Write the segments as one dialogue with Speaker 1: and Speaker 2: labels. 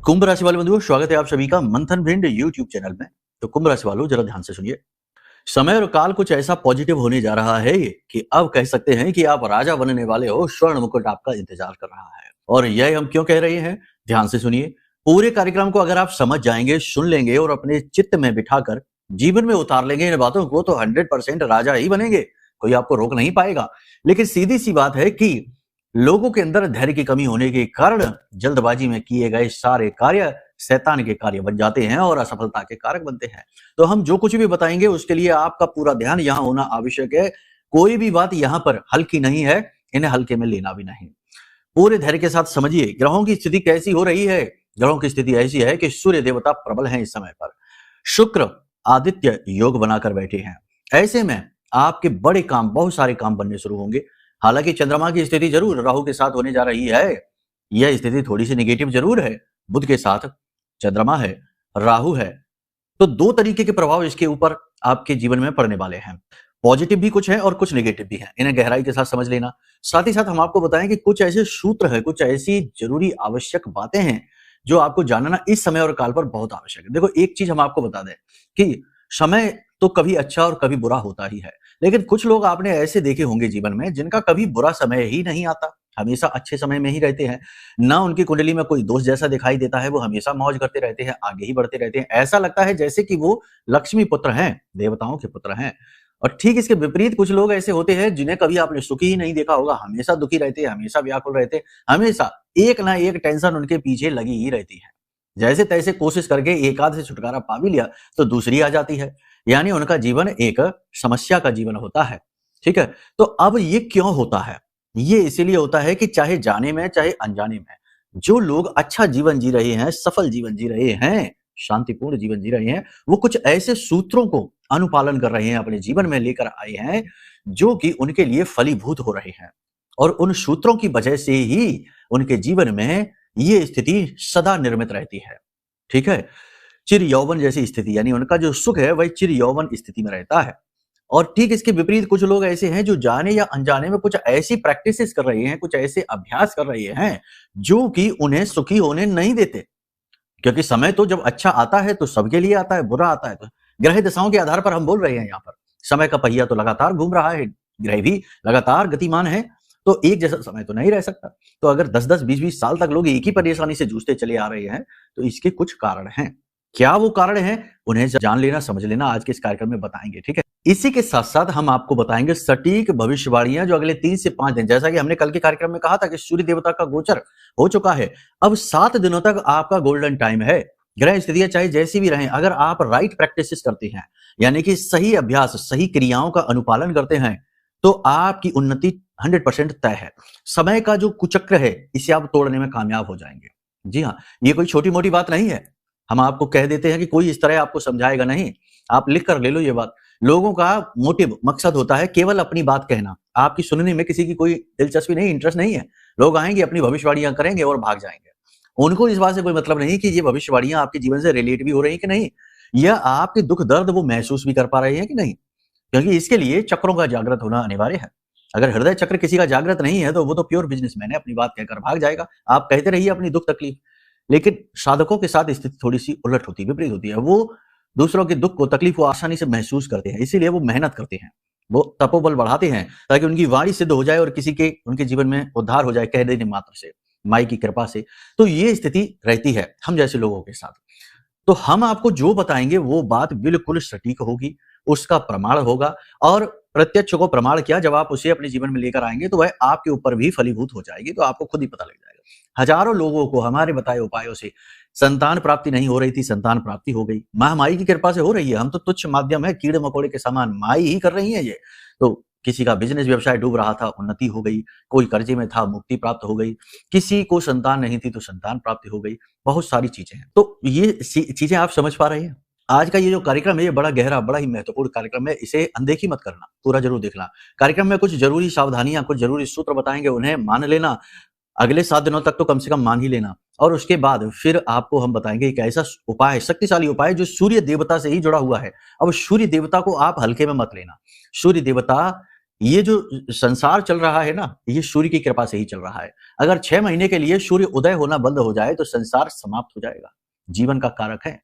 Speaker 1: कुंभ राशि वाले बंधुओं, स्वागत है आप सभी का मंथन भिंड यूट्यूब चैनल में। तो कुंभ राशि वालों, जरा ध्यान से सुनिए। समय और काल कुछ ऐसा पॉजिटिव होने जा रहा है कि अब कह सकते हैं कि आप राजा बनने वाले हो। स्वर्ण मुकुट आपका इंतजार कर रहा है। और यह हम क्यों कह रहे हैं, ध्यान से सुनिए। पूरे कार्यक्रम को अगर आप समझ जाएंगे, सुन लेंगे और अपने चित्त में बिठाकर जीवन में उतार लेंगे इन बातों को, तो 100% राजा ही बनेंगे। कोई आपको रोक नहीं पाएगा। लेकिन सीधी सी बात है कि लोगों के अंदर धैर्य की कमी होने के कारण जल्दबाजी में किए गए सारे कार्य शैतान के कार्य बन जाते हैं और असफलता के कारक बनते हैं। तो हम जो कुछ भी बताएंगे उसके लिए आपका पूरा ध्यान यहाँ होना आवश्यक है। कोई भी बात यहाँ पर हल्की नहीं है, इन्हें हल्के में लेना भी नहीं। पूरे धैर्य के साथ समझिए ग्रहों की स्थिति कैसी हो रही है। ग्रहों की स्थिति ऐसी है कि सूर्य देवता प्रबल हैं इस समय पर। शुक्र आदित्य योग बनाकर बैठे हैं। ऐसे में आपके बड़े काम, बहुत सारे काम बनने शुरू होंगे। हालांकि चंद्रमा की स्थिति जरूर राहु के साथ होने जा रही है। यह स्थिति थोड़ी सी नेगेटिव जरूर है। बुध के साथ चंद्रमा है, राहु है, तो दो तरीके के प्रभाव इसके ऊपर आपके जीवन में पड़ने वाले हैं। पॉजिटिव भी कुछ है और कुछ नेगेटिव भी है। इन्हें गहराई के साथ समझ लेना। साथ ही साथ हम आपको बताएं कि कुछ ऐसे सूत्र है, कुछ ऐसी जरूरी आवश्यक बातें हैं जो आपको जानना इस समय और काल पर बहुत आवश्यक है। देखो, एक चीज हम आपको बता दें कि समय तो कभी अच्छा और कभी बुरा होता ही है। लेकिन कुछ लोग आपने ऐसे देखे होंगे जीवन में जिनका कभी बुरा समय ही नहीं आता, हमेशा अच्छे समय में ही रहते हैं। ना उनकी कुंडली में कोई दोष जैसा दिखाई देता है, वो हमेशा मौज करते रहते हैं, आगे ही बढ़ते रहते हैं। ऐसा लगता है जैसे कि वो लक्ष्मी पुत्र हैं, देवताओं के पुत्र हैं। और ठीक इसके विपरीत कुछ लोग ऐसे होते हैं जिन्हें कभी आपने सुखी ही नहीं देखा होगा। हमेशा दुखी रहते हैं, हमेशा व्याकुल रहते हैं, हमेशा एक ना एक टेंशन उनके पीछे लगी ही रहती है। जैसे तैसे कोशिश करके एक आध से छुटकारा पा भी लिया तो दूसरी आ जाती है। यानी उनका जीवन एक समस्या का जीवन होता है। ठीक है, तो अब ये क्यों होता है? ये इसीलिए होता है कि चाहे जाने में चाहे अनजाने में जो लोग अच्छा जीवन जी रहे हैं, सफल जीवन जी रहे हैं, शांतिपूर्ण जीवन जी रहे हैं, वो कुछ ऐसे सूत्रों को अनुपालन कर रहे हैं, अपने जीवन में लेकर आए हैं जो कि उनके लिए फलीभूत हो रहे हैं। और उन सूत्रों की वजह से ही उनके जीवन में ये स्थिति सदा निर्मित रहती है। ठीक है, चिर यौवन जैसी स्थिति, यानी उनका जो सुख है वही चिर यौवन स्थिति में रहता है। और ठीक इसके विपरीत कुछ लोग ऐसे हैं जो जाने या अनजाने में कुछ ऐसी प्रैक्टिसेस कर रहे हैं, कुछ ऐसे अभ्यास कर रहे हैं जो कि उन्हें सुखी होने नहीं देते। क्योंकि समय तो जब अच्छा आता है तो सबके लिए आता है, बुरा आता है तो ग्रह दशाओं के आधार पर हम बोल रहे हैं। यहाँ पर समय का पहिया तो लगातार घूम रहा है, ग्रह भी लगातार गतिमान है, तो एक जैसा समय तो नहीं रह सकता। तो अगर 10-10, 20-20 साल तक लोग एक ही परेशानी से जूझते चले आ रहे हैं तो इसके कुछ कारण हैं। क्या वो कारण हैं, उन्हें जान लेना, समझ लेना, आज के इस कार्यक्रम में बताएंगे। ठीक है, इसी के साथ साथ हम आपको बताएंगे सटीक भविष्यवाणियां जो अगले 3 से 5 दिन, जैसा कि हमने कल के कार्यक्रम में कहा था कि सूर्य देवता का गोचर हो चुका है। अब 7 दिनों तक आपका गोल्डन टाइम है। ग्रह स्थितियां चाहे जैसी भी रहें, अगर आप राइट प्रैक्टिसेस करते हैं, यानी कि सही अभ्यास, सही क्रियाओं का अनुपालन करते हैं, तो आपकी उन्नति 100% तय है। समय का जो कुचक्र है इसे आप तोड़ने में कामयाब हो जाएंगे। जी हाँ, ये कोई छोटी मोटी बात नहीं है। हम आपको कह देते हैं कि कोई इस तरह आपको समझाएगा नहीं। आप लिख कर ले लो ये बात। लोगों का मोटिव, मकसद होता है केवल अपनी बात कहना। आपकी सुनने में किसी की कोई दिलचस्पी नहीं, इंटरेस्ट नहीं है। लोग आएंगे, अपनी भविष्यवाणियां करेंगे और भाग जाएंगे। उनको इस बात से कोई मतलब नहीं कि ये भविष्यवाणियां आपके जीवन से रिलेट भी हो रही है कि नहीं, या आपके दुख दर्द वो महसूस भी कर पा रहे हैं कि नहीं। क्योंकि इसके लिए चक्रों का जागृत होना अनिवार्य है। अगर हृदय चक्र किसी का जागृत नहीं है तो वो तो प्योर बिजनेसमैन है, अपनी बात कहकर भाग जाएगा। आप कहते रहिए अपनी दुख तकलीफ। लेकिन साधकों के साथ स्थिति थोड़ी सी उलट होती है, विपरीत होती है। वो दूसरों के दुख को, तकलीफ को आसानी से महसूस करते हैं, इसीलिए वो मेहनत करते हैं, वो तपोबल बढ़ाते हैं ताकि उनकी वाणी सिद्ध हो जाए और किसी के, उनके जीवन में उद्धार हो जाए कह देने मात्र से, माई की कृपा से। तो ये स्थिति रहती है हम जैसे लोगों के साथ। तो हम आपको जो बताएंगे वो बात बिल्कुल सटीक होगी, उसका प्रमाण होगा। और प्रत्यक्ष को प्रमाण क्या, जब आप उसे अपने जीवन में लेकर आएंगे तो वह आपके ऊपर भी फलीभूत हो जाएगी, तो आपको खुद ही पता लग जाएगा। हजारों लोगों को हमारे बताए उपायों से संतान प्राप्ति नहीं हो रही थी, संतान प्राप्ति हो गई। माई की कृपा से हो रही है। हम तो तुच्छ माध्यम है, कीड़े मकोड़े के समान, माई ही कर रही है ये। तो किसी का बिजनेस व्यवसाय डूब रहा था, उन्नति हो गई। कोई कर्जे में था, मुक्ति प्राप्त हो गई। किसी को संतान नहीं थी तो संतान प्राप्ति हो गई। बहुत सारी चीजें हैं। तो ये चीजें आप समझ पा रहे हैं। आज का ये जो कार्यक्रम है ये बड़ा गहरा, बड़ा ही महत्वपूर्ण कार्यक्रम है। इसे अनदेखी मत करना, पूरा जरूर देखना। कार्यक्रम में कुछ जरूरी सावधानियां, कुछ जरूरी सूत्र बताएंगे, उन्हें मान लेना। अगले 7 दिनों तक तो कम से कम मान ही लेना। और उसके बाद फिर आपको हम बताएंगे एक ऐसा उपाय, शक्तिशाली उपाय जो सूर्य देवता से ही जुड़ा हुआ है। अब सूर्य देवता को आप हल्के में मत लेना। सूर्य देवता ये जो संसार चल रहा है ना, ये सूर्य की कृपा से ही चल रहा है। अगर 6 महीने के लिए सूर्य उदय होना बंद हो जाए तो संसार समाप्त हो जाएगा। जीवन का कारक है।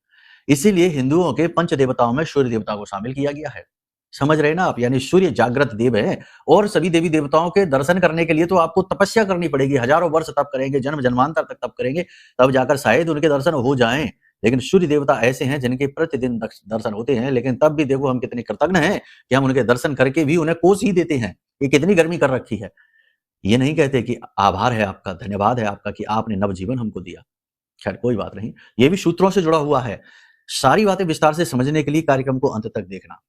Speaker 1: इसीलिए हिंदुओं के पंच देवताओं में सूर्य देवता को शामिल किया गया है। समझ रहे हैं ना आप? यानी सूर्य जागृत देव है और सभी देवी देवताओं के दर्शन करने के लिए तो आपको तपस्या करनी पड़ेगी। हजारों वर्ष तप करेंगे, जन्म जन्मांतर तक तप करेंगे, तब जाकर शायद उनके दर्शन हो जाएं। लेकिन सूर्य देवता ऐसे हैं जिनके प्रतिदिन दर्शन होते हैं, लेकिन तब भी देखो हम कितने कृतज्ञ हैं कि हम उनके दर्शन करके भी उन्हें कोस ही देते हैं। ये कितनी गर्मी कर रखी है। ये नहीं कहते कि आभार है आपका, धन्यवाद है आपका कि आपने नवजीवन हमको दिया। खैर कोई बात नहीं, ये भी सूत्रों से जुड़ा हुआ है। सारी बातें विस्तार से समझने के लिए कार्यक्रम को अंत तक देखना।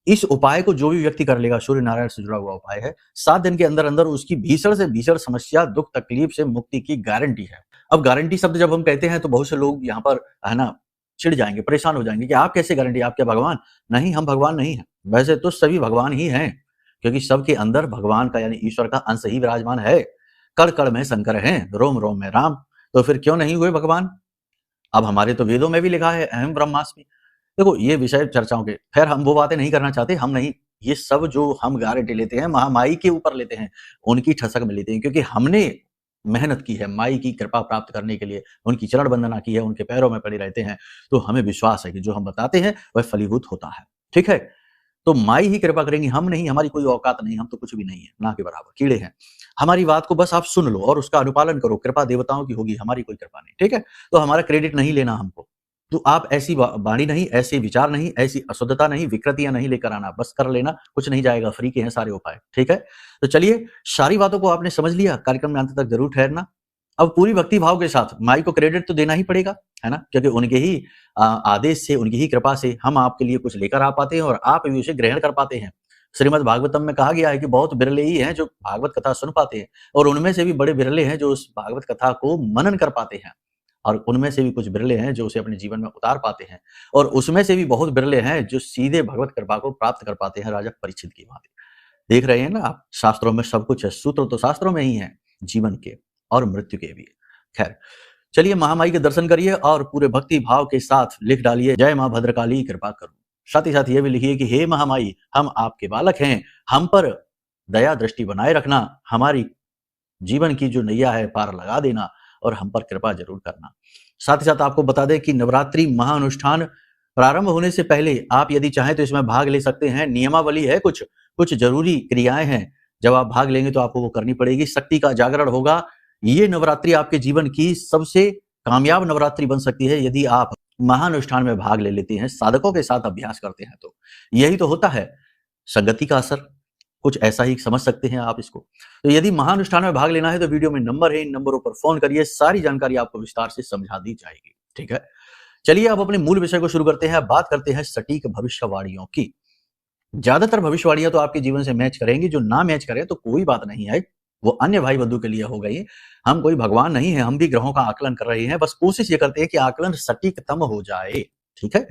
Speaker 1: इस उपाय को जो भी व्यक्ति कर लेगा, सूर्य नारायण से जुड़ा हुआ उपाय है, 7 दिन के अंदर अंदर उसकी भीषण से भीषण समस्या, दुख तकलीफ से मुक्ति की गारंटी है। अब गारंटी शब्द जब हम कहते हैं तो बहुत से लोग यहाँ पर है ना चिढ़ जाएंगे, परेशान हो जाएंगे कि आप कैसे गारंटी, आप क्या भगवान? नहीं, हम भगवान नहीं है। वैसे तो सभी भगवान ही हैं, क्योंकि सबके अंदर भगवान का यानी ईश्वर का अंश ही विराजमान है। कण कण में शंकर हैं, रोम रोम में राम, तो फिर क्यों नहीं हुए भगवान? अब हमारे तो वेदों में भी लिखा है अहम ब्रह्मास्मि। देखो ये विषय चर्चाओं के, खैर हम वो बातें नहीं करना चाहते, हम नहीं, ये सब जो हम गारंटी लेते हैं महामाई के ऊपर लेते हैं, उनकी ठसक में लेते हैं, क्योंकि हमने मेहनत की है माई की कृपा प्राप्त करने के लिए, उनकी चरण वंदना की है, उनके पैरों में पड़े रहते हैं, तो हमें विश्वास है कि जो हम बताते हैं वह फलीभूत होता है। ठीक है, तो माई ही कृपा करेंगी, हम नहीं, हमारी कोई औकात नहीं, हम तो कुछ भी नहीं है, ना के बराबर कीड़े हैं। हमारी बात को बस आप सुन लो और उसका अनुपालन करो, कृपा देवताओं की होगी, हमारी कोई कृपा नहीं। ठीक है, तो हमारा क्रेडिट नहीं लेना हमको। तो आप ऐसी वाणी नहीं, ऐसे विचार नहीं, ऐसी अशुद्धता नहीं, विकृतियां नहीं लेकर आना, बस कर लेना, कुछ नहीं जाएगा, फ्री के हैं सारे उपाय। ठीक है, तो चलिए सारी बातों को आपने समझ लिया, कार्यक्रम में अंत तक जरूर ठहरना। अब पूरी भक्ति भाव के साथ माई को क्रेडिट तो देना ही पड़ेगा, है ना, क्योंकि उनके ही आदेश से, उनकी ही कृपा से हम आपके लिए कुछ लेकर आ पाते हैं और आप भी उसे ग्रहण कर पाते हैं। श्रीमद् भागवतम में कहा गया है कि बहुत बिरले ही हैं जो भागवत कथा सुन पाते हैं, और उनमें से भी बड़े बिरले हैं जो उस भागवत कथा को मनन कर पाते हैं, और उनमें से भी कुछ बिरले हैं जो उसे अपने जीवन में उतार पाते हैं, और उसमें से भी बहुत बिरले हैं जो सीधे भगवत कृपा को प्राप्त कर पाते हैं। राजा परीक्षित की बात देख रहे हैं ना आप, शास्त्रों में सब कुछ है, सूत्र तो शास्त्रों में ही है, जीवन के और मृत्यु के भी। खैर चलिए महामाई के दर्शन करिए और पूरे भक्ति भाव के साथ लिख डालिए जय मां भद्रकाली कृपा करो। साथ ही साथ ये भी लिखिए कि हे महामाई, हम आपके बालक हैं, हम पर दया दृष्टि बनाए रखना, हमारी जीवन की जो नैया है पार लगा देना और हम पर कृपा जरूर करना। साथ ही साथ आपको बता दें कि नवरात्रि महाअनुष्ठान प्रारंभ होने से पहले आप यदि चाहें तो इसमें भाग ले सकते हैं। नियमावली है, कुछ जरूरी क्रियाएं हैं, जब आप भाग लेंगे तो आपको वो करनी पड़ेगी। शक्ति का जागरण होगा। ये नवरात्रि आपके जीवन की सबसे कामयाब नवरात्रि बन सकती है यदि आप महाअनुष्ठान में भाग ले लेते हैं, साधकों के साथ अभ्यास करते हैं। तो यही तो होता है संगति का असर, कुछ ऐसा ही समझ सकते हैं आप इसको। तो यदि महाअनुष्ठान में भाग लेना है तो वीडियो में नंबर है, इन नंबरों पर फोन करिए, सारी जानकारी आपको विस्तार से समझा दी जाएगी। ठीक है, चलिए अब अपने मूल विषय को शुरू करते हैं। बात करते हैं सटीक भविष्यवाणियों की। ज्यादातर भविष्यवाणियां तो आपके जीवन से मैच करेंगी, जो ना मैच करे तो कोई बात नहीं है, वो अन्य भाई बंधु के लिए हो गई। हम कोई भगवान नहीं है, हम भी ग्रहों का आकलन कर रहे हैं, बस कोशिश ये करते हैं कि आकलन सटीकतम हो जाए। ठीक है,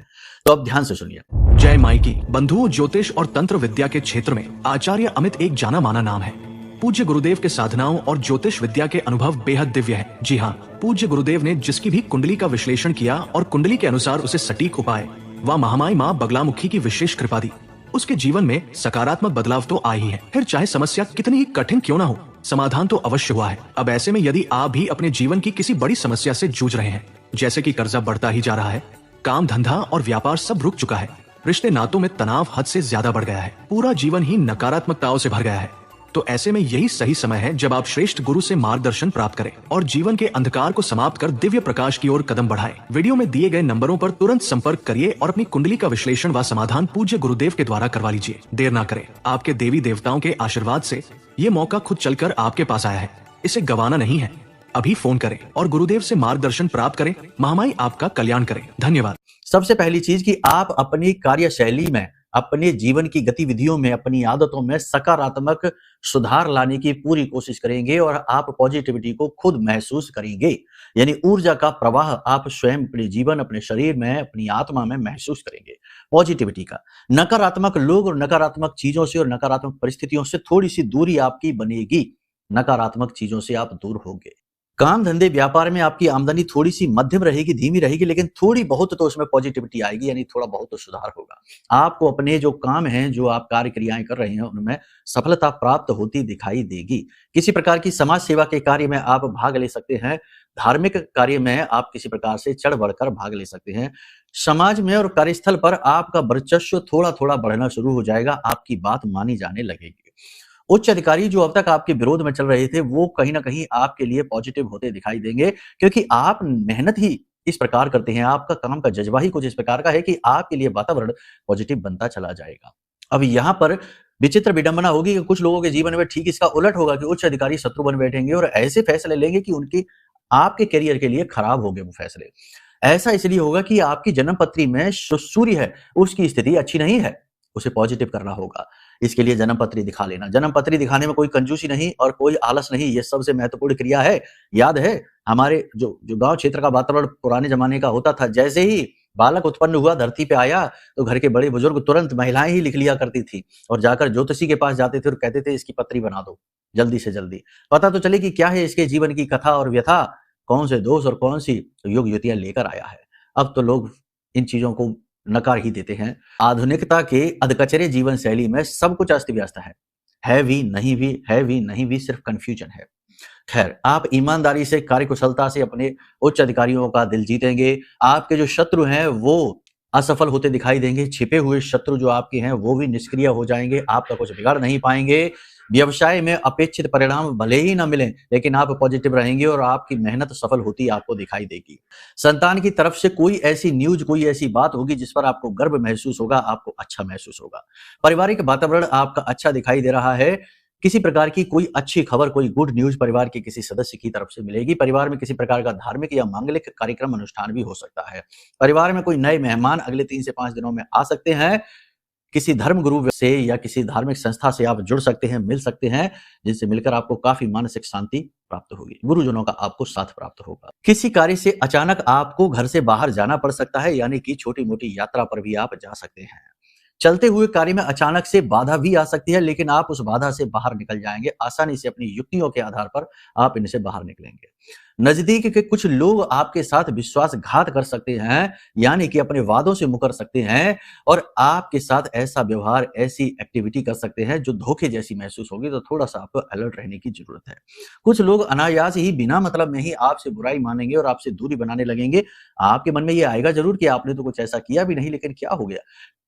Speaker 1: तो अब ध्यान से सुनिए।
Speaker 2: जय माई की। बंधुओं, ज्योतिष और तंत्र विद्या के क्षेत्र में आचार्य अमित एक जाना माना नाम है। पूज्य गुरुदेव के साधनाओं और ज्योतिष विद्या के अनुभव बेहद दिव्य है। जी हाँ, पूज्य गुरुदेव ने जिसकी भी कुंडली का विश्लेषण किया और कुंडली के अनुसार उसे सटीक उपाय व महामाई माँ बगलामुखी की विशेष कृपा दी, उसके जीवन में सकारात्मक बदलाव तो आए ही है। फिर चाहे समस्या कितनी ही कठिन क्यों ना हो, समाधान तो अवश्य हुआ है। अब ऐसे में यदि आप भी अपने जीवन की किसी बड़ी समस्या से जूझ रहे हैं, जैसे कि कर्जा बढ़ता ही जा रहा है, काम धंधा और व्यापार सब रुक चुका है, रिश्ते नातों में तनाव हद से ज्यादा बढ़ गया है, पूरा जीवन ही नकारात्मकताओं से भर गया है, तो ऐसे में यही सही समय है जब आप श्रेष्ठ गुरु से मार्गदर्शन प्राप्त करें और जीवन के अंधकार को समाप्त कर दिव्य प्रकाश की ओर कदम बढ़ाएं। वीडियो में दिए गए नंबरों पर तुरंत संपर्क करिए और अपनी कुंडली का विश्लेषण व समाधान पूज्य गुरुदेव के द्वारा करवा लीजिए। देर ना करें, आपके देवी देवताओं के आशीर्वाद से ये मौका खुद चलकर आपके पास आया है, इसे गंवाना नहीं है। अभी फोन करें और गुरुदेव से मार्गदर्शन प्राप्त करें। महामाई आपका कल्याण करें। धन्यवाद।
Speaker 1: सबसे पहली चीज कि आप अपनी कार्यशैली में, अपने जीवन की गतिविधियों में, अपनी आदतों में सकारात्मक सुधार लाने की पूरी कोशिश करेंगे और आप पॉजिटिविटी को खुद महसूस करेंगे, यानी ऊर्जा का प्रवाह आप स्वयं अपने जीवन, अपने शरीर में, अपनी आत्मा में महसूस करेंगे पॉजिटिविटी का। नकारात्मक लोग और नकारात्मक चीजों से और नकारात्मक परिस्थितियों से थोड़ी सी दूरी आपकी बनेगी, नकारात्मक चीजों से आप दूर होंगे। काम धंधे व्यापार में आपकी आमदनी थोड़ी सी मध्यम रहेगी, धीमी रहेगी, लेकिन थोड़ी बहुत तो उसमें पॉजिटिविटी आएगी, यानी थोड़ा बहुत तो सुधार होगा। आपको अपने जो काम हैं, जो आप कार्य क्रियाएं कर रहे हैं, उनमें सफलता प्राप्त होती दिखाई देगी। किसी प्रकार की समाज सेवा के कार्य में आप भाग ले सकते हैं। धार्मिक कार्य में आप किसी प्रकार से चढ़ बढ़कर भाग ले सकते हैं। समाज में और कार्यस्थल पर आपका वर्चस्व थोड़ा थोड़ा बढ़ना शुरू हो जाएगा, आपकी बात मानी जाने लगेगी। उच्च अधिकारी जो अब तक आपके विरोध में चल रहे थे, वो कहीं न कहीं आपके लिए पॉजिटिव होते दिखाई देंगे, क्योंकि आप मेहनत ही इस प्रकार करते हैं, आपका काम का जज़्बा ही कुछ इस प्रकार का है कि आपके लिए वातावरण पॉजिटिव बनता चला जाएगा। अब यहाँ पर विचित्र विडंबना होगी कि कुछ लोगों के जीवन में ठीक इसका उलट होगा कि उच्च अधिकारी शत्रु बन बैठेंगे और ऐसे फैसले लेंगे कि उनकी आपके करियर के लिए खराब होंगे वो फैसले। ऐसा इसलिए होगा कि आपकी जन्म पत्री में सूर्य है, उसकी स्थिति अच्छी नहीं है, उसे पॉजिटिव करना होगा। इसके लिए जन्म पत्री दिखा लेना। जन्म पत्री दिखाने में कोई कंजूसी नहीं और कोई आलस नहीं, ये सबसे महत्वपूर्ण क्रिया है। याद है हमारे जो गाँव क्षेत्र का वातावरण पुराने जमाने का होता था, जैसे ही बालक उत्पन्न हुआ, धरती पे आया, तो घर के बड़े बुजुर्ग तुरंत महिलाएं ही लिख लिया करती थी और जाकर ज्योतिषी के पास जाते थे और कहते थे इसकी पत्री बना दो जल्दी से जल्दी, पता तो चले कि क्या है इसके जीवन की कथा और व्यथा, कौन से दोष और कौन सी युग युतियां लेकर आया है। अब तो लोग इन चीजों को नकार ही देते हैं। आधुनिकता के अधकचरे जीवन शैली में सब कुछ अस्त व्यस्त है भी नहीं भी, है भी नहीं भी, सिर्फ कंफ्यूजन है। खैर, आप ईमानदारी से, कार्यकुशलता से अपने उच्च अधिकारियों का दिल जीतेंगे। आपके जो शत्रु हैं वो असफल होते दिखाई देंगे। छिपे हुए शत्रु जो आपके हैं वो भी निष्क्रिय हो जाएंगे, आपका कुछ बिगाड़ नहीं पाएंगे। व्यवसाय में अपेक्षित परिणाम भले ही ना मिले, लेकिन आप पॉजिटिव रहेंगे और आपकी मेहनत सफल होती आपको दिखाई देगी। संतान की तरफ से कोई ऐसी न्यूज, कोई ऐसी बात होगी जिस पर आपको गर्व महसूस होगा, आपको अच्छा महसूस होगा। पारिवारिक वातावरण आपका अच्छा दिखाई दे रहा है। किसी प्रकार की कोई अच्छी खबर, कोई गुड न्यूज परिवार के किसी सदस्य की तरफ से मिलेगी। परिवार में किसी प्रकार का धार्मिक या मांगलिक कार्यक्रम अनुष्ठान भी हो सकता है। परिवार में कोई नए मेहमान अगले 3 से 5 दिनों में आ सकते हैं। किसी धर्म गुरु से या किसी धार्मिक संस्था से आप जुड़ सकते हैं, मिल सकते हैं, जिनसे मिलकर आपको काफी मानसिक शांति प्राप्त होगी। गुरुजनों का आपको साथ प्राप्त होगा। किसी कार्य से अचानक आपको घर से बाहर जाना पड़ सकता है, यानी कि छोटी-मोटी यात्रा पर भी आप जा सकते हैं। चलते हुए कार्य में अचानक से बाधा भी आ सकती है, लेकिन आप उस बाधा से बाहर निकल जाएंगे। आसानी से अपनी युक्तियों के आधार पर आप इनसे बाहर निकलेंगे। नजदीक के कुछ लोग आपके साथ विश्वासघात कर सकते हैं, यानी कि अपने वादों से मुकर सकते हैं और आपके साथ ऐसा व्यवहार, ऐसी एक्टिविटी कर सकते हैं जो धोखे जैसी महसूस होगी, तो थोड़ा सा आपको अलर्ट रहने की जरूरत है। कुछ लोग अनायास ही, बिना मतलब में ही आपसे बुराई मानेंगे और आपसे दूरी बनाने लगेंगे। आपके मन में ये आएगा जरूर कि आपने तो कुछ ऐसा किया भी नहीं, लेकिन क्या हो गया।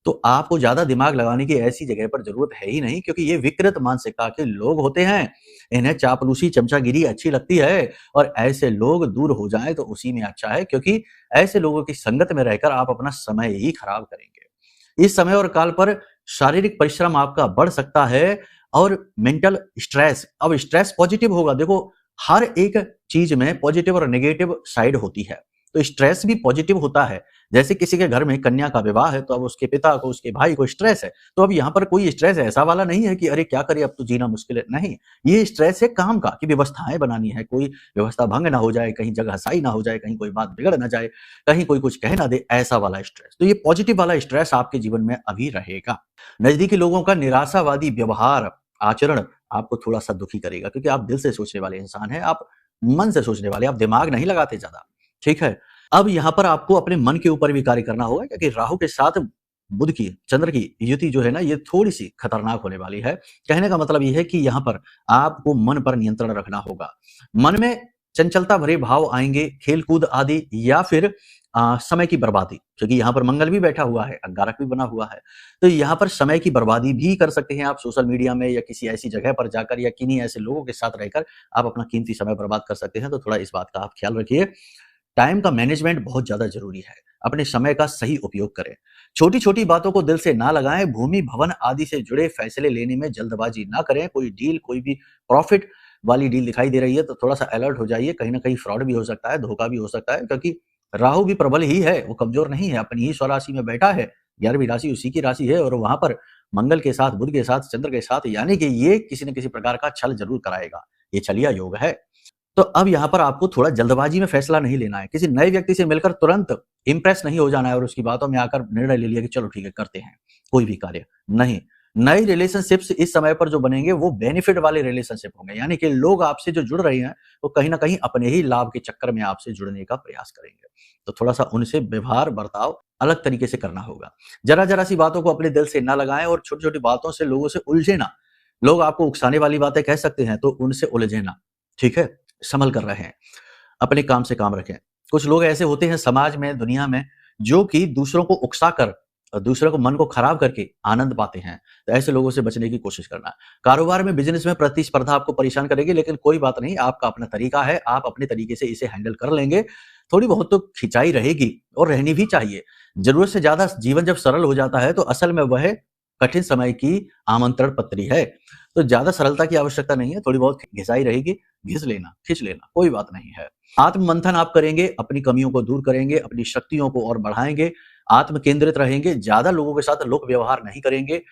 Speaker 1: तो आपको ज्यादा दिमाग लगाने की ऐसी जगह पर जरूरत है ही नहीं, क्योंकि ये विकृत मानसिकता के लोग होते हैं। इन्हें चापलूसी, चमचागिरी अच्छी लगती है और ऐसे लोग दूर हो जाएं तो उसी में अच्छा है, क्योंकि ऐसे लोगों की संगत में रहकर आप अपना समय ही खराब करेंगे। इस समय और काल पर शारीरिक परिश्रम आपका बढ़ सकता है और मेंटल स्ट्रेस, अब स्ट्रेस पॉजिटिव होगा। देखो, हर एक चीज में पॉजिटिव और नेगेटिव साइड होती है, तो स्ट्रेस भी पॉजिटिव होता है। जैसे किसी के घर में कन्या का विवाह है, तो अब उसके पिता को, उसके भाई को स्ट्रेस है, तो अब यहाँ पर कोई स्ट्रेस ऐसा वाला नहीं है कि अरे क्या करे, अब तो जीना मुश्किल है। नहीं, ये स्ट्रेस है काम का, कि व्यवस्थाएं बनानी है, कोई व्यवस्था भंग ना हो जाए, कहीं जगहसाई ना हो जाए, कहीं कोई बात बिगड़ ना जाए, कहीं कोई कुछ कह ना दे, ऐसा वाला स्ट्रेस। तो ये पॉजिटिव वाला स्ट्रेस आपके जीवन में अभी रहेगा। नजदीकी लोगों का निराशावादी व्यवहार, आचरण आपको थोड़ा सा दुखी करेगा, क्योंकि आप दिल से सोचने वाले इंसान हैं, आप मन से सोचने वाले, आप दिमाग नहीं लगाते ज्यादा। ठीक है, अब यहाँ पर आपको अपने मन के ऊपर भी कार्य करना होगा, क्योंकि राहु के साथ बुध की, चंद्र की युति जो है ना, ये थोड़ी सी खतरनाक होने वाली है। कहने का मतलब ये है कि यहाँ पर आपको मन पर नियंत्रण रखना होगा। मन में चंचलता भरे भाव आएंगे, खेलकूद आदि, या फिर समय की बर्बादी, क्योंकि यहाँ पर मंगल भी बैठा हुआ है, अंगारक भी बना हुआ है, तो यहाँ पर समय की बर्बादी भी कर सकते हैं आप सोशल मीडिया में, या किसी ऐसी जगह पर जाकर, या किन्हीं ऐसे लोगों के साथ रहकर आप अपना कीमती समय बर्बाद कर सकते हैं। तो थोड़ा इस बात का आप ख्याल रखिए। टाइम का मैनेजमेंट बहुत ज्यादा जरूरी है। अपने समय का सही उपयोग करें। छोटी छोटी बातों को दिल से ना लगाएं। भूमि भवन आदि से जुड़े फैसले लेने में जल्दबाजी ना करें। कोई डील, कोई भी प्रॉफिट वाली डील दिखाई दे रही है तो थोड़ा सा अलर्ट हो जाइए। कहीं ना कहीं फ्रॉड भी हो सकता है, धोखा भी हो सकता है, क्योंकि राहु भी प्रबल ही है, वो कमजोर नहीं है, अपनी ही स्वराशि में बैठा है। 11वीं राशि उसी की राशि है और वहां पर मंगल के साथ, बुध के साथ, चंद्र के साथ, यानी कि ये किसी न किसी प्रकार का छल जरूर कराएगा। ये छलिया योग है। तो अब यहाँ पर आपको थोड़ा जल्दबाजी में फैसला नहीं लेना है। किसी नए व्यक्ति से मिलकर तुरंत इंप्रेस नहीं हो जाना है और उसकी बातों में आकर निर्णय ले लिया कि चलो ठीक है करते हैं कोई भी कार्य। नहीं, नए रिलेशनशिप्स इस समय पर जो बनेंगे वो बेनिफिट वाले रिलेशनशिप होंगे, यानी कि लोग आपसे जो जुड़ रहे हैं वो कहीं ना कहीं अपने ही लाभ के चक्कर में आपसे जुड़ने का प्रयास करेंगे। तो थोड़ा सा उनसे व्यवहार बर्ताव अलग तरीके से करना होगा। जरा जरा सी बातों को अपने दिल से ना लगाएं और छोटी छोटी बातों से लोगों से उलझे ना। लोग आपको उकसाने वाली बातें कह सकते हैं तो उनसे उलझे ना। ठीक है, संभल कर रहे हैं, अपने काम से काम रखें। कुछ लोग ऐसे होते हैं समाज में, दुनिया में, जो कि दूसरों को उकसा कर और दूसरों को मन को खराब करके आनंद पाते हैं। तो ऐसे लोगों से बचने की कोशिश करना। कारोबार में, बिजनेस में प्रतिस्पर्धा आपको परेशान करेगी, लेकिन कोई बात नहीं, आपका अपना तरीका है, आप अपने तरीके से इसे हैंडल कर लेंगे। थोड़ी बहुत तो खिंचाई रहेगी और रहनी भी चाहिए। जरूरत से ज्यादा जीवन जब सरल हो जाता है तो असल में वह कठिन समय की आमंत्रण पत्री है। तो ज्यादा सरलता की आवश्यकता नहीं है, थोड़ी बहुत घिसाई रहेगी, घिस लेना, खींच लेना, कोई बात नहीं है। आत्म मंथन आप करेंगे, अपनी कमियों को दूर करेंगे, अपनी शक्तियों को और बढ़ाएंगे, आत्म केंद्रित रहेंगे, ज्यादा लोगों के साथ लोक व्यवहार नहीं करेंगे,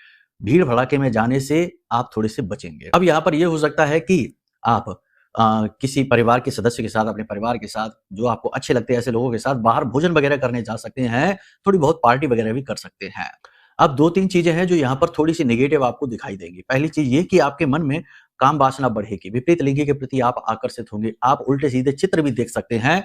Speaker 1: भीड़ भड़ाके में जाने से आप थोड़े से बचेंगे। अब यहाँ पर यह हो सकता है कि आप किसी परिवार के सदस्य के साथ, अपने परिवार के साथ, जो आपको अच्छे लगते हैं ऐसे लोगों के साथ बाहर भोजन वगैरह करने जा सकते हैं, थोड़ी बहुत पार्टी वगैरह भी कर सकते हैं। अब 2-3 चीजें हैं जो यहाँ पर थोड़ी-सी नेगेटिव आपको दिखाई देंगी। पहली चीज ये कि आपके मन में काम वासना बढ़ेगी, विपरीत लिंगी के प्रति आप आकर्षित होंगे, आप उल्टे-सीधे चित्र भी देख सकते हैं।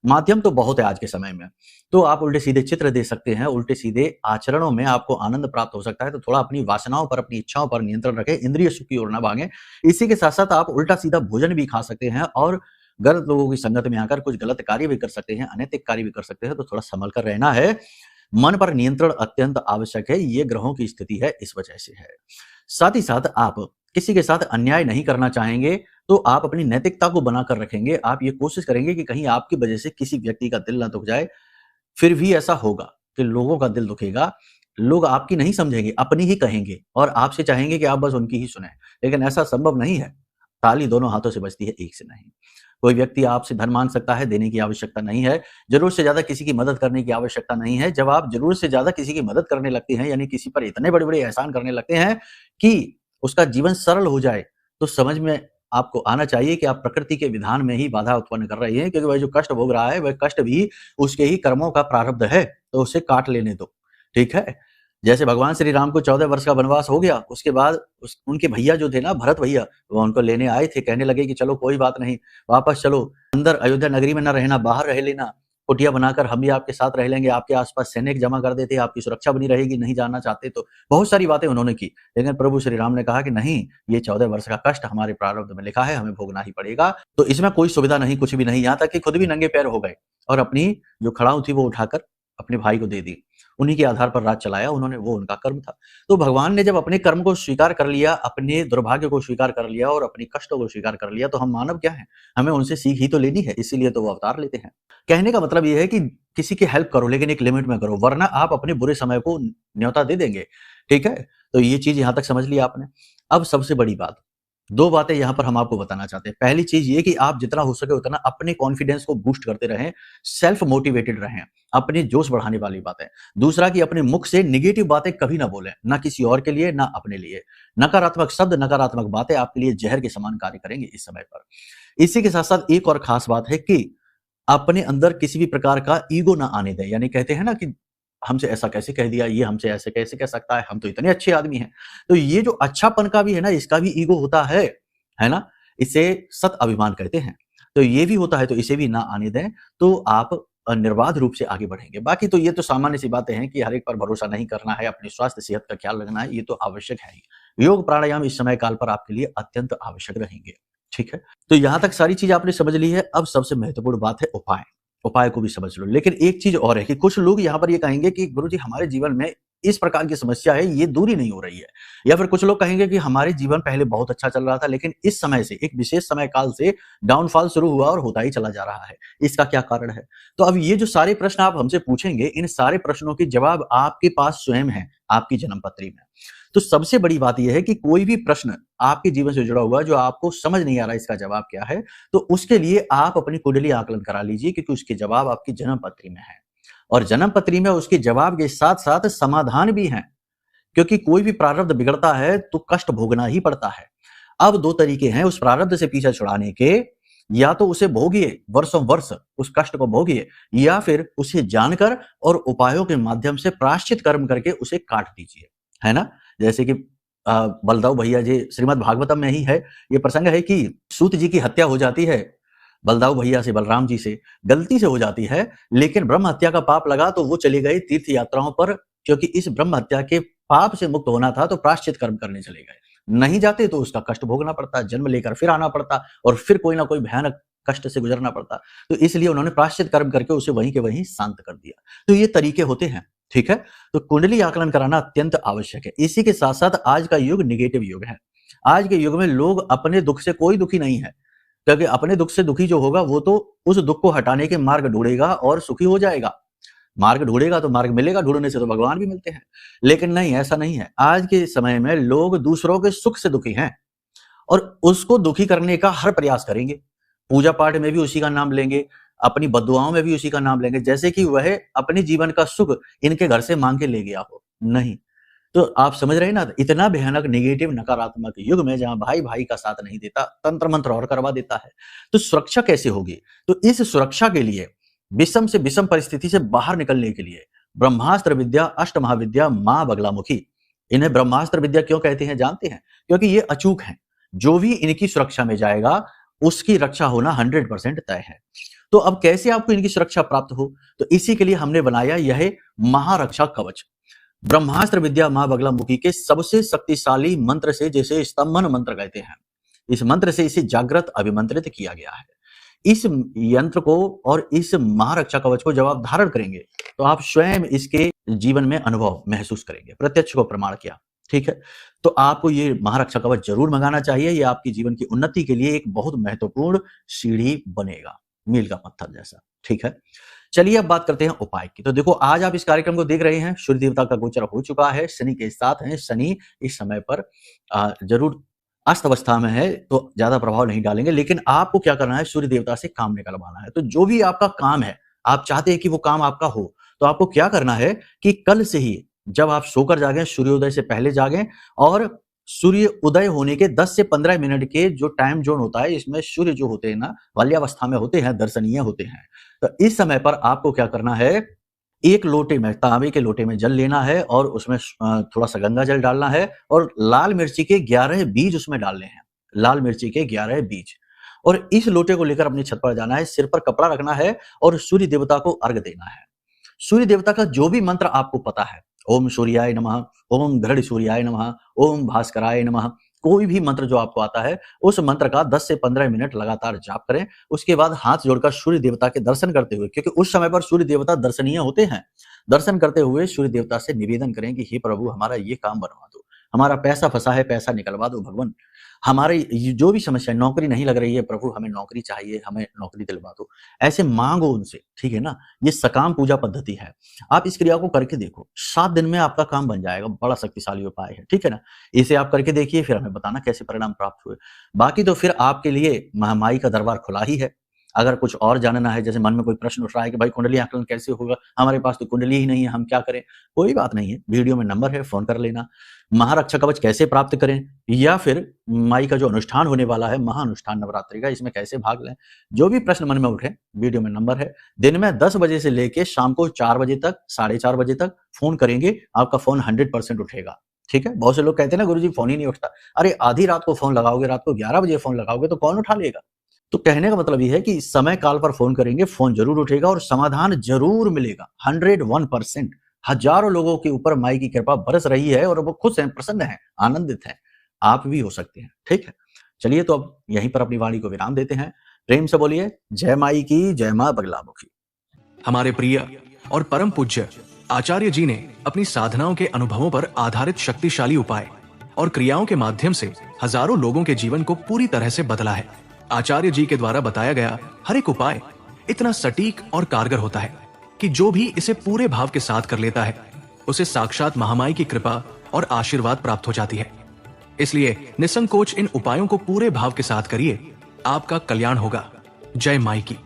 Speaker 1: माध्यम तो बहुत है आज के समय में, तो आप उल्टे-सीधे चित्र देख सकते हैं, उल्टे-सीधे आचरणों में आपको आनंद प्राप्त हो सकता है, तो थोड़ा अपनी वासनाओं पर, अपनी इच्छाओं पर नियंत्रण रखें, इंद्रिय सुख की ओर ना भागें। इसी के साथ-साथ आप उल्टा-सीधा भोजन भी खा सकते हैं और गलत लोगों की संगत में आकर कुछ गलत कार्य भी कर सकते हैं, अनैतिक कार्य भी कर सकते हैं, तो थोड़ा संभल कर रहना है। मन पर नियंत्रण अत्यंत आवश्यक है, ये ग्रहों की स्थिति है, इस वजह से है। साथ ही साथ आप किसी के साथ अन्याय नहीं करना चाहेंगे, तो आप अपनी नैतिकता को बनाकर रखेंगे। आप ये कोशिश करेंगे कि कहीं आपकी वजह से किसी व्यक्ति का दिल ना दुख जाए। फिर भी ऐसा होगा कि लोगों का दिल दुखेगा, लोग आपकी नहीं समझेंगे, अपनी ही कहेंगे और आपसे चाहेंगे कि आप बस उनकी ही सुनें, लेकिन ऐसा संभव नहीं है। ताली दोनों हाथों से बजती है, एक से नहीं। कोई व्यक्ति आपसे धन मांग सकता है, देने की आवश्यकता नहीं है। ज़रूरत से ज़्यादा किसी की मदद करने की आवश्यकता नहीं है। जब आप ज़रूरत से ज़्यादा किसी की मदद करने लगते हैं, यानी किसी पर इतने बड़े-बड़े एहसान करने लगते हैं कि उसका जीवन सरल हो जाए, तो समझ में आपको आना चाहिए कि आप प्रकृति के विधान में ही बाधा उत्पन्न कर रहे हैं, क्योंकि वह जो कष्ट भोग रहा है, वह कष्ट भी उसके ही कर्मों का प्रारब्ध है, तो उसे काट लेने दो। ठीक है? जैसे भगवान श्री राम को 14 वर्ष का वनवास हो गया, उसके बाद उनके भैया जो थे ना, भरत भैया, वो उनको लेने आए थे, कहने लगे कि चलो कोई बात नहीं, वापस चलो, अंदर अयोध्या नगरी में ना रहना, बाहर रह लेना, कुटिया बनाकर हम भी आपके साथ रह लेंगे, आपके आसपास सैनिक जमा कर देते, आपकी सुरक्षा बनी रहेगी, नहीं जाना चाहते तो। बहुत सारी बातें उन्होंने की, लेकिन प्रभु श्री राम ने कहा कि नहीं, ये 14 वर्ष का कष्ट हमारे प्रारब्ध में लिखा है, हमें भोगना ही पड़ेगा। तो इसमें कोई सुविधा नहीं, कुछ भी नहीं, यहाँ तक कि खुद भी नंगे पैर हो गए और अपनी जो खड़ाऊ थी वो उठाकर अपने भाई को दे दी। उन्हीं के आधार पर राज चलाया उन्होंने, वो उनका कर्म था। तो भगवान ने जब अपने कर्म को स्वीकार कर लिया, अपने दुर्भाग्य को स्वीकार कर लिया और अपने कष्टों को स्वीकार कर लिया, तो हम मानव क्या हैं? हमें उनसे सीख ही तो लेनी है, इसीलिए तो वो अवतार लेते हैं। कहने का मतलब ये है कि किसी की हेल्प करो, लेकिन एक लिमिट में करो, वरना आप अपने बुरे समय को न्योता दे देंगे। ठीक है? तो ये चीज़ यहाँ तक समझ लिया आपने। अब सबसे बड़ी बात, 2 बातें यहाँ पर हम आपको बताना चाहते हैं। पहली चीज़ ये कि आप जितना हो सके उतना अपने कॉन्फिडेंस को बूस्ट करते रहें, सेल्फ मोटिवेटेड रहें, अपने जोश बढ़ाने वाली बातें। दूसरा कि अपने मुख से नेगेटिव बातें कभी ना बोलें, ना किसी और के लिए, ना अपने लिए। नकारात्मक शब्द, नकारात्मक बातें आपके लिए जहर के समान कार्य करेंगे इस समय पर। इसी के साथ-साथ एक और खास बात है कि अपने अंदर किसी भी प्रकार का ईगो ना आने दें। यानी कहते हैं ना कि हमसे ऐसा कैसे कह दिया, ये हमसे ऐसे कैसे कह सकता है, हम तो इतने अच्छे आदमी हैं। तो ये जो अच्छापन का भी है ना, इसका भी ईगो होता है ना? इसे सत अभिमान कहते हैं। तो ये भी होता है, तो इसे भी ना आने दें, तो आप निर्बाध रूप से आगे बढ़ेंगे। बाकी तो ये तो सामान्य सी बातें हैं कि हर एक पर भरोसा नहीं करना है, अपनी स्वास्थ्य सेहत का ख्याल रखना है, ये तो आवश्यक है ही। योग प्राणायाम इस समय काल पर आपके लिए अत्यंत आवश्यक रहेंगे। ठीक है? तो यहाँ तक सारी चीज़ आपने समझ ली है। अब सबसे महत्वपूर्ण बात है उपाय। उपाय को भी समझ लो। लेकिन एक चीज़ और है कि कुछ लोग यहाँ पर ये कहेंगे कि गुरुजी हमारे जीवन में इस प्रकार की समस्या है, ये दूर ही नहीं हो रही है। या फिर कुछ लोग कहेंगे कि हमारे जीवन पहले बहुत अच्छा चल रहा था, लेकिन इस समय से, एक विशेष समय काल से डाउनफॉल शुरू हुआ और होता ही चला जा रहा है। इसका क्या कारण है? तो अब ये जो सारे प्रश्न आप हमसे पूछेंगे, इन सारे प्रश्नों के जवाब आपके पास स्वयं हैं, आपकी जन्म पत्री में। तो सबसे बड़ी बात यह है कि कोई भी प्रश्न आपके जीवन से जुड़ा हुआ जो आपको समझ नहीं आ रहा है इसका जवाब क्या है, तो उसके लिए आप अपनी कुंडली आकलन करा लीजिए, क्योंकि उसके जवाब आपकी जन्म पत्री में है। और जन्म पत्री में उसके जवाब के साथ-साथ समाधान भी हैं, क्योंकि कोई भी प्रारब्ध बिगड़ता है तो कष्ट भोगना ही पड़ता है। अब 2 तरीके हैं उस प्रारब्ध से पीछा छुड़ाने के, या तो उसे भोगिए, वर्षों वर्ष उस कष्ट को भोगिए, या फिर उसे जानकर और उपायों के माध्यम से प्रायश्चित कर्म करके उसे काट दीजिए। है ना? जैसे कि बलदाऊ भैया जी, श्रीमद् भागवतम में ही है ये प्रसंग है कि सूत जी की हत्या हो जाती है बलदाऊ भैया से, बलराम जी से गलती से हो जाती है, लेकिन ब्रह्म हत्या का पाप लगा तो वो चले गए तीर्थ यात्राओं पर, क्योंकि इस ब्रह्म हत्या के पाप से मुक्त होना था तो प्रायश्चित कर्म करने चले गए। नहीं जाते तो उसका कष्ट भोगना पड़ता, जन्म लेकर फिर आना पड़ता और फिर कोई ना कोई भयानक कष्ट से गुजरना पड़ता। तो इसलिए उन्होंने प्रायश्चित कर्म करके उसे वहीं के वहीं शांत कर दिया। तो ये तरीके होते हैं, ठीक है। तो कुंडली आकलन कराना अत्यंत आवश्यक है। इसी के साथ साथ आज का युग निगेटिव युग है। आज के युग में लोग अपने दुख से कोई दुखी नहीं है, क्योंकि अपने दुख से दुखी जो होगा वो तो उस दुख को हटाने के मार्ग ढूंढेगा और सुखी हो जाएगा। मार्ग ढूंढेगा तो मार्ग मिलेगा, ढूंढने से तो भगवान भी मिलते हैं। लेकिन नहीं, ऐसा नहीं है। आज के समय में लोग दूसरों के सुख से दुखी हैं और उसको दुखी करने का हर प्रयास करेंगे। पूजा पाठ में भी उसी का नाम लेंगे, अपनी बद्दुआओं में भी उसी का नाम लेंगे, जैसे कि वह अपने जीवन का सुख इनके घर से मांग के ले गया हो। नहीं, तो आप समझ रहे हैं ना, इतना भयानक नेगेटिव नकारात्मक युग में जहां भाई भाई का साथ नहीं देता, तंत्र मंत्र और करवा देता है, तो सुरक्षा कैसे होगी? तो इस सुरक्षा के लिए, विषम से विषम परिस्थिति से बाहर निकलने के लिए ब्रह्मास्त्र विद्या, अष्ट महाविद्या, मां बगलामुखी, इन्हें ब्रह्मास्त्र विद्या क्यों कहते हैं जानते हैं? क्योंकि ये अचूक हैं। जो भी इनकी सुरक्षा में जाएगा उसकी रक्षा होना 100% तय है। तो अब कैसे आपको इनकी सुरक्षा प्राप्त हो? तो इसी के लिए हमने बनाया यह महारक्षा कवच। ब्रह्मास्त्र विद्या मां बगलामुखी के सबसे शक्तिशाली मंत्र से, जैसे स्तंभन मंत्र कहते हैं, इस मंत्र से इसे जागृत अभिमंत्रित किया गया है। इस यंत्र को और इस महारक्षा कवच को जब आप धारण करेंगे तो आप स्वयं इसके जीवन में अनुभव महसूस करेंगे। प्रत्यक्ष को प्रमाण किया, ठीक है। तो आपको ये महारक्षा कवच जरूर मंगाना चाहिए। ये आपकी जीवन की उन्नति के लिए एक बहुत महत्वपूर्ण सीढ़ी बनेगा, मील का पत्थर जैसा, ठीक है। चलिए अब बात करते हैं उपाय की। तो देखो, आज आप इस कार्यक्रम को देख रहे हैं, सूर्य देवता का गोचर हो चुका है, शनि के साथ हैं। शनि इस समय पर जरूर अस्त अवस्था में है तो ज्यादा प्रभाव नहीं डालेंगे, लेकिन आपको क्या करना है, सूर्य देवता से काम निकलवाना है। तो जो भी आपका काम है, आप चाहते हैं कि वो काम आपका हो, तो आपको क्या करना है कि कल से ही जब आप सोकर जागें, सूर्योदय से पहले जागें और सूर्य उदय होने के 10 से 15 मिनट के जो टाइम जोन होता है, इसमें सूर्य जो होते हैं ना, बाल्यावस्था में होते हैं, दर्शनीय होते हैं। तो इस समय पर आपको क्या करना है, एक लोटे में, तांबे के लोटे में जल लेना है और उसमें थोड़ा सा गंगा जल डालना है और लाल मिर्ची के 11 बीज उसमें डालने हैं। लाल मिर्ची के 11 बीज, और इस लोटे को लेकर अपनी छत पर जाना है, सिर पर कपड़ा रखना है और सूर्य देवता को अर्घ देना है। सूर्य देवता का जो भी मंत्र आपको पता है, ओम सूर्याय नमः, ओम गरुड़ सूर्याय नमः, ओम भास्कराय नमः, कोई भी मंत्र जो आपको आता है, उस मंत्र का 10 से 15 मिनट लगातार जाप करें। उसके बाद हाथ जोड़कर सूर्य देवता के दर्शन करते हुए, क्योंकि उस समय पर सूर्य देवता दर्शनीय होते हैं, दर्शन करते हुए सूर्य देवता से निवेदन करें कि हे प्रभु, हमारा ये काम बनवा दो, हमारा पैसा फंसा है, पैसा निकलवा दो भगवान, हमारे जो भी समस्या, नौकरी नहीं लग रही है प्रभु, हमें नौकरी चाहिए, हमें नौकरी दिलवा दो। ऐसे मांगो उनसे, ठीक है ना। ये सकाम पूजा पद्धति है, आप इस क्रिया को करके देखो, 7 दिन में आपका काम बन जाएगा। बड़ा शक्तिशाली उपाय है, ठीक है ना। इसे आप करके देखिए, फिर हमें बताना कैसे परिणाम प्राप्त हुए। बाकी तो फिर आपके लिए महामाई का दरबार खुला ही है। अगर कुछ और जानना है, जैसे मन में कोई प्रश्न उठ रहा है कि भाई कुंडली आकलन कैसे होगा, हमारे पास तो कुंडली ही नहीं है, हम क्या करें, कोई बात नहीं है, वीडियो में नंबर है, फोन कर लेना। महारक्षा कवच कैसे प्राप्त करें, या फिर माई का जो अनुष्ठान होने वाला है, महाअनुष्ठान नवरात्रि का, इसमें कैसे भाग लें, जो भी प्रश्न मन में उठे, वीडियो में नंबर है। दिन में 10 बजे से लेके शाम को 4 बजे तक, 4:30 बजे तक फोन करेंगे, आपका फोन 100% उठेगा, ठीक है। बहुत से लोग कहते हैं ना गुरुजी फोन ही नहीं उठता। अरे आधी रात को फोन लगाओगे, रात को 11 बजे फोन लगाओगे तो कौन उठा लेगा? तो कहने का मतलब ये है कि समय काल पर फोन करेंगे, फोन जरूर उठेगा और समाधान जरूर मिलेगा, 101%। हजारों लोगों के ऊपर माई की कृपा बरस रही है और वो खुश हैं, प्रसन्न हैं, आनंदित हैं। आप भी हो सकते हैं, ठीक है। चलिए, तो अब यहीं पर अपनी वाणी को विराम देते हैं। प्रेम से बोलिए जय माई की, जय मां बगलामुखी।
Speaker 2: हमारे प्रिय और परम पूज्य आचार्य जी ने अपनी साधनाओं के अनुभवों पर आधारित शक्तिशाली उपाय और क्रियाओं के माध्यम से हजारों लोगों के जीवन को पूरी तरह से बदला है। आचार्य जी के द्वारा बताया गया हर एक उपाय इतना सटीक और कारगर होता है कि जो भी इसे पूरे भाव के साथ कर लेता है, उसे साक्षात महामाई की कृपा और आशीर्वाद प्राप्त हो जाती है। इसलिए निसंकोच इन उपायों को पूरे भाव के साथ करिए, आपका कल्याण होगा। जय माई की।